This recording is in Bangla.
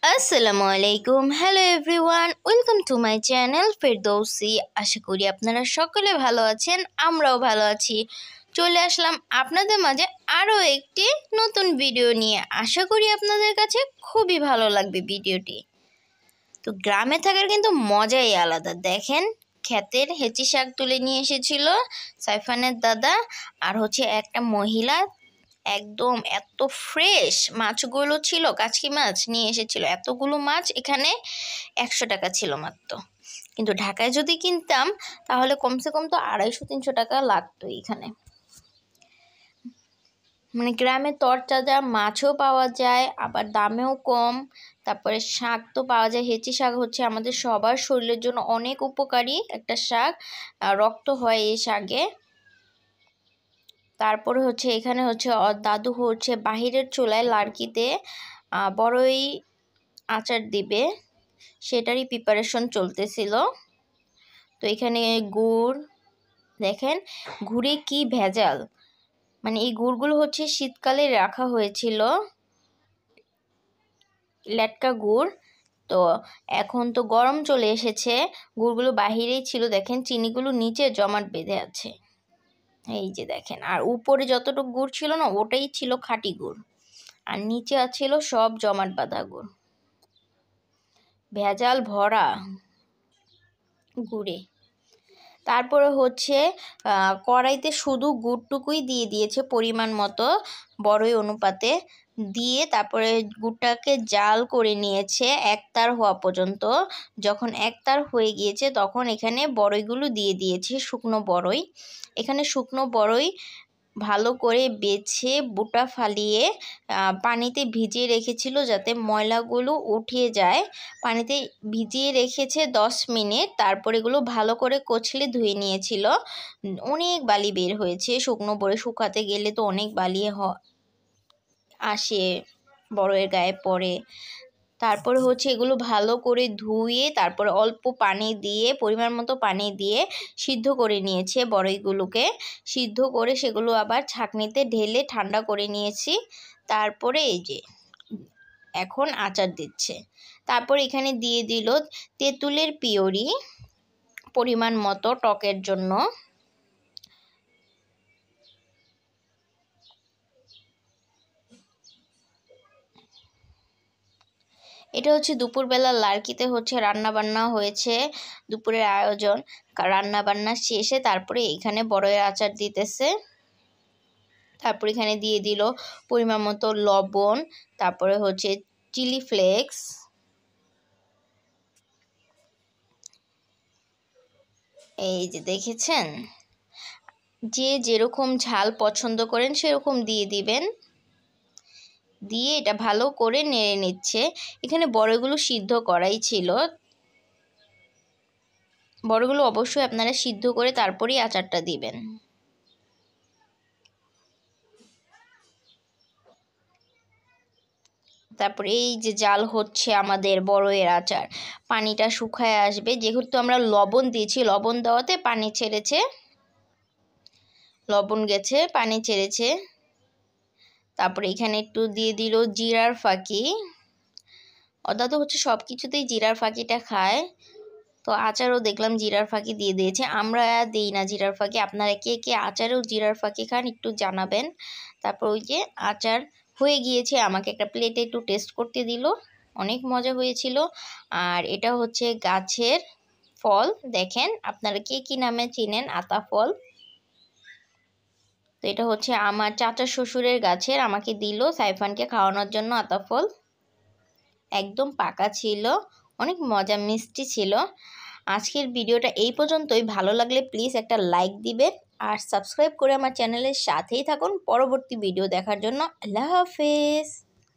আসসালামু আলাইকুম। Hello everyone, welcome to my channel Ferdousi. আশা করি আপনারা সকলে ভালো আছেন, আমরাও ভালো আছি। চলে আসলাম আপনাদের মাঝে আরও একটি নতুন ভিডিও নিয়ে। আশা করি আপনাদের কাছে খুবই ভালো লাগবে ভিডিওটি। তো গ্রামে থাকার কিন্তু মজাই আলাদা। দেখেন, ক্ষেতের হেঁচি শাক তুলে নিয়ে এসেছিল সাইফানের দাদা, আর একটা মহিলা একদম এত ফ্রেশ মাছগুলো ছিল, কাচকি মাছ নিয়ে এসেছিল। এতগুলো মাছ এখানে 100 টাকা ছিল মাত্র, কিন্তু ঢাকায় যদি কিনতাম তাহলে কমসে কম তো 250-300 টাকা লাগতো এখানে। মানে গ্রামে তরতাজা মাছও পাওয়া যায়, আবার দামেও কম। তারপরে শাক তো পাওয়া যায়। হেঁচি শাক আমাদের সবার শরীরের জন্য অনেক উপকারী একটা শাক, রক্ত হয় এই শাকে। তারপরে এখানে দাদু বাহিরের চুলায় লাড়কিতে বড়ই আচার দিবে, সেটারই প্রিপারেশন চলতেছিল। তো এখানে গুড়, দেখেন গুড়ে কি ভেজাল। মানে এই গুড়গুলো শীতকালে রাখা হয়েছিল, লেটকা গুড়। তো এখন তো গরম চলে এসেছে, গুড়গুলো বাহিরেই ছিল। দেখেন চিনিগুলো নিচে জমাট বেঁধে আছে, এই যে দেখেন। আর উপরে যতটুকু গুড় ছিল না, ওটাই ছিল খাঁটি গুড়, আর নিচে ছিল সব জমাট বাঁধা গুড়, ভেজাল ভরা গুড়ে। তারপরে কড়াইতে শুধু গুড়টুকুই দিয়ে দিয়েছে পরিমাণ মতো, বড়ই অনুপাতে দিয়ে তারপরে গুড়টাকে জাল করে নিয়েছে একতার হওয়া পর্যন্ত। যখন একতার হয়ে গিয়েছে তখন এখানে বড়ইগুলো দিয়ে দিয়েছে, শুকনো বড়ই। এখানে শুকনো বড়ই ভালো করে বেছে বুটা ফালিয়ে পানিতে ভিজিয়ে রেখেছিল যাতে ময়লাগুলো উঠিয়ে যায়। পানিতে ভিজিয়ে রেখেছে 10 মিনিট। তারপর এগুলো ভালো করে কচলে ধুয়ে নিয়েছিল। অনেক বালি বের হয়েছে, শুকনো বড়ি শুকাতে গেলে তো অনেক বালি আসে, বড়ের গায়ে পড়ে। তারপরে এগুলো ভালো করে ধুয়ে তারপরে অল্প পানি দিয়ে, পরিমাণ মতো পানি দিয়ে সিদ্ধ করে নিয়েছে বড়ইগুলোকে। সিদ্ধ করে সেগুলো আবার ছাঁকনিতে ঢেলে ঠান্ডা করে নিয়েছি। তারপরে এই যে এখন আচার দিচ্ছে। তারপর এখানে দিয়ে দিল তেঁতুলের পিউরি পরিমাণ মতো টকের জন্য। এটা দুপুরবেলা লাড়কিতে রান্না বান্না হয়েছে, দুপুরের আয়োজন। রান্না বান্না শেষে তারপরে এখানে বড়ইয়ের আচার দিতেছে। তারপর এখানে দিয়ে দিল পরিমাণ মতো লবণ, তারপরে চিলি ফ্লেক্স। এই যে দেখেছেন, যে যেরকম ঝাল পছন্দ করেন সেরকম দিয়ে দিবেন। দিয়ে এটা ভালো করে নেড়ে নিচ্ছে। এখানে বড়গুলো সিদ্ধ করাই ছিল, বড়গুলো অবশ্যই আপনারা সিদ্ধ করে তারপরেই আচারটা দিবেন। তারপরে এই যে জাল আমাদের বড়ইয়ের আচার, পানিটা শুকায় আসবে। যেহেতু আমরা লবণ দিয়েছি, লবণ দেওয়াতে পানি ছেড়েছে, লবণ গেছে পানি ছেড়েছে। তারপরে এখানে একটু দিয়ে দিল জিরার ফাঁকি। দাদু সব কিছুতেই জিরার ফাঁকিটা খায়, তো আচারও দেখলাম জিরার ফাঁকি দিয়ে দিয়েছে। আমরা দিই না জিরার ফাঁকি। আপনারা কে কে আচারেও জিরার ফাঁকি খান একটু জানাবেন। তারপর যে আচার হয়ে গিয়েছে, আমাকে একটা প্লেটে একটু টেস্ট করতে দিল, অনেক মজা হয়েছিল। আর এটা গাছের ফল, দেখেন আপনারা কে কি নামে চিনেন, আতা ফল। তো এটা আমার চাচা শ্বশুরের গাছের, আমাকে দিল সাইফানকে খাওয়ানোর জন্য আতা ফল। একদম পাকা ছিল, অনেক মজা মিষ্টি ছিল। আজকের ভিডিওটা এই পর্যন্তই। ভালো লাগলে প্লিজ একটা লাইক দিবেন আর সাবস্ক্রাইব করে আমার চ্যানেলের সাথেই থাকুন পরবর্তী ভিডিও দেখার জন্য। আল্লাহ হাফেজ।